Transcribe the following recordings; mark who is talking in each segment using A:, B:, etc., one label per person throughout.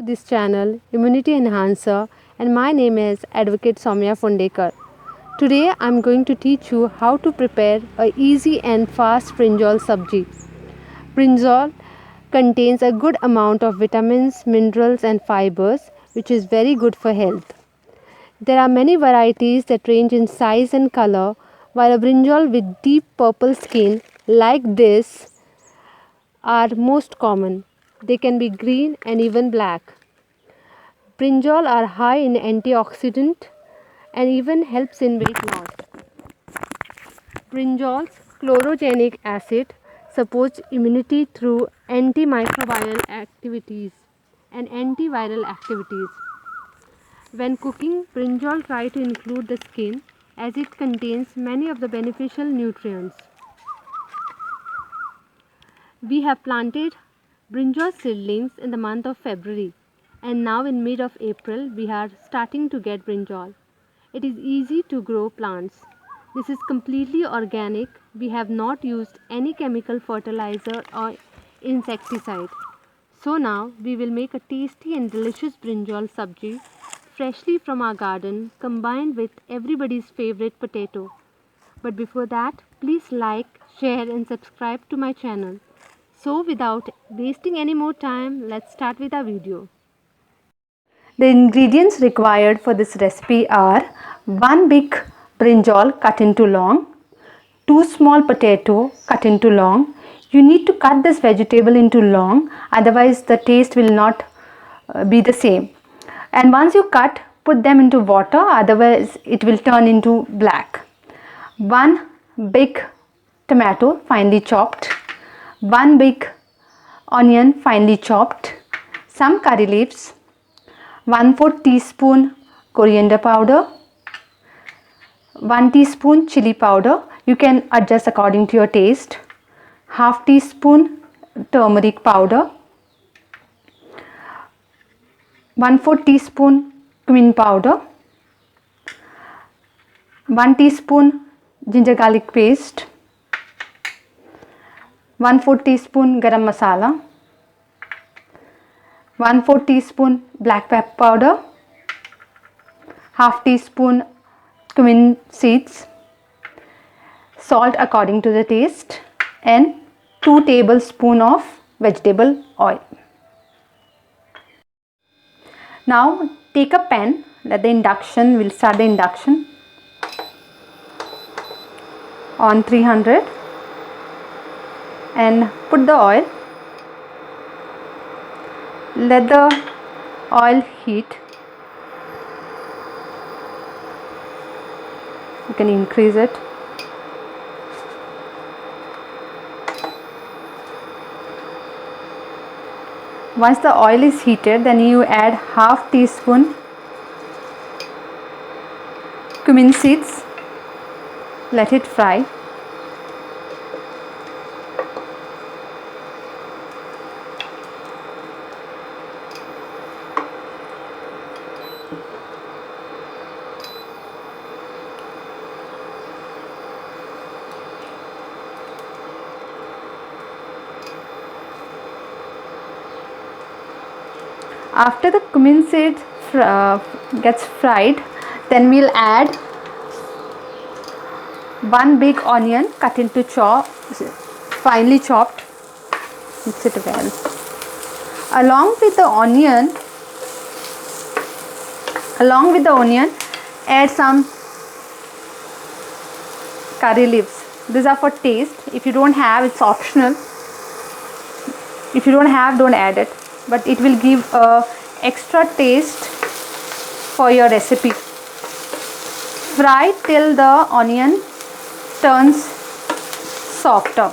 A: this channel Immunity Enhancer, and my name is Advocate Soumya Phondekar. Today I am going to teach you how to prepare a easy and fast brinjal sabji. Brinjal contains a good amount of vitamins, minerals and fibers which is very good for health. There are many varieties that range in size and color, while a brinjal with deep purple skin like this are most common. They can be green and even black. Brinjal are high in antioxidant and even helps in weight loss. Brinjal's chlorogenic acid supports immunity through antimicrobial activities and antiviral activities. When cooking, brinjal try to include the skin as it contains many of the beneficial nutrients. We have planted brinjal seedlings in the month of February, and now in mid of April we are starting to get brinjal. It is easy to grow plants. This is completely organic. We have not used any chemical fertilizer or insecticide. So now we will make a tasty and delicious brinjal sabji freshly from our garden combined with everybody's favorite potato. But before that, please like, share and subscribe to my channel. So without wasting any more time, let's start with our video. The ingredients required for this recipe are 1 big brinjal cut into long, 2 small potato cut into long. You need to cut this vegetable into long, otherwise the taste will not be the same. And once you cut, put them into water, otherwise it will turn into black. 1 big tomato finely chopped, 1 big onion finely chopped, some curry leaves, 1/4 teaspoon coriander powder, 1 teaspoon chili powder. You can adjust according to your taste. Half teaspoon turmeric powder, 1/4 teaspoon cumin powder, 1 teaspoon ginger garlic paste, 1/4 teaspoon garam masala, 1/4 teaspoon black pepper powder, half teaspoon cumin seeds, salt according to the taste, and 2 tablespoons of vegetable oil. Now take a pan, we'll start the induction on 300 and put the oil. Let the oil heat. You can increase it. Once the oil is heated, then you add half teaspoon cumin seeds. Let it fry. After the cumin seed gets fried, then we'll add 1 big onion cut into finely chopped. Mix it well. Along with the onion, add some curry leaves. These are for taste. If you don't have, it's optional. If you don't have, don't add it, but it will give a extra taste for your recipe. Fry till the onion turns softer.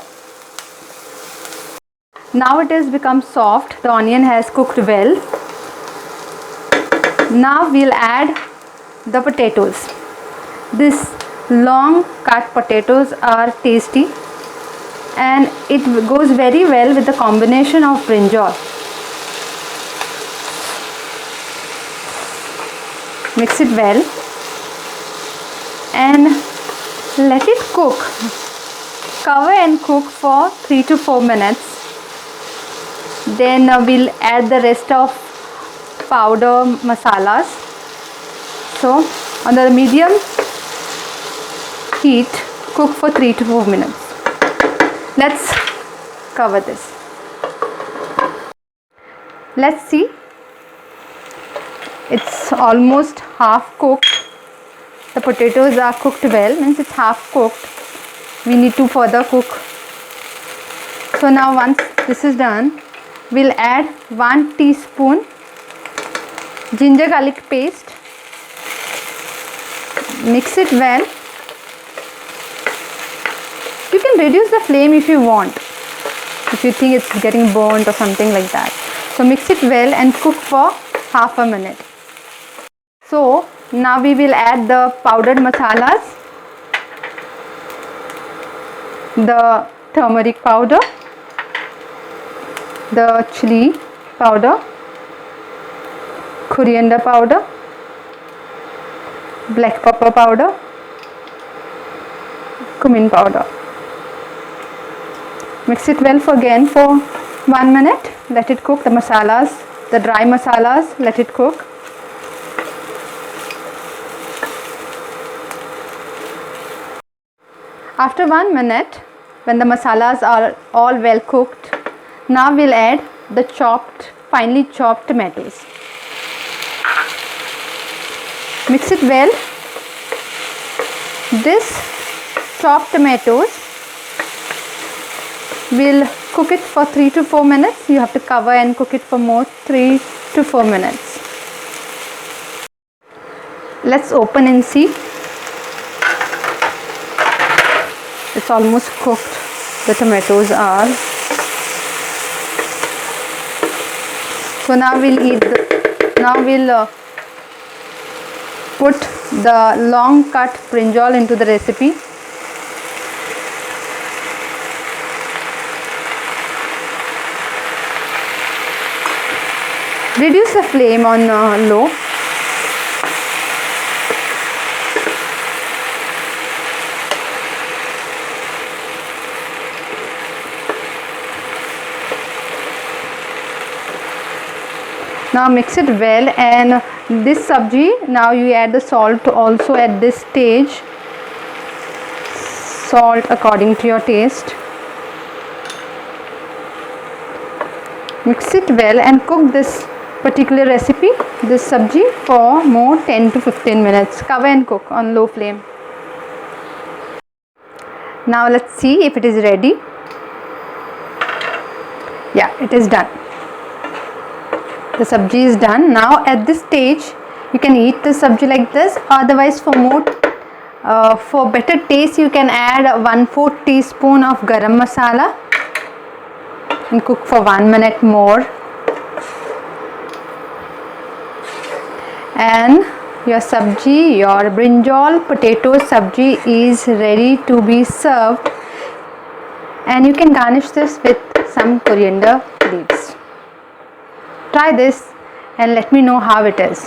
A: Now it has become soft. The onion has cooked well. Now we'll add the potatoes. This long cut potatoes are tasty and it goes very well with the combination of brinjal. Mix it well and let it cook. Cover and cook for 3 to 4 minutes. Then we'll add the rest of
B: powder masalas. So on the medium heat, cook for 3 to 4 minutes. Let's cover this. Let's see, it's almost half cooked. The potatoes are cooked well, means it's half cooked. We need to further cook. So now once this is done, we'll add 1 teaspoon ginger garlic paste. Mix it well. You can reduce the flame if you want, if you think it's getting burnt or something like that. So mix it well and cook for half a minute. So now we will add the powdered masalas, the turmeric powder, the chili powder, coriander powder, black pepper powder, cumin powder. Mix it well for 1 minute. Let it cook. The masalas, the dry masalas, let it cook. After 1 minute, when the masalas are all well cooked, now we'll add the finely chopped tomatoes. Mix it well. This chopped tomatoes, we'll cook it for 3 to 4 minutes. You have to cover and cook it for more 3 to 4 minutes. Let's open and see. It's almost cooked. The tomatoes are. So now we'll put the long cut brinjal into the recipe. Reduce the flame on low. Now mix it well, and this sabji, now you add the salt also at this stage. Salt according to your taste. Mix it well and cook this particular recipe, this sabji, for more 10 to 15 minutes. Cover and cook on low flame. Now let's see if it is ready. Yeah, it is done. The sabji is done. Now at this stage, you can eat the sabji like this. Otherwise, for better taste, you can add 1/4 teaspoon of garam masala and cook for 1 minute more. And your sabji, your brinjal potato sabji is ready to be served, and you can garnish this with some coriander leaves. Try this and let me know how it is.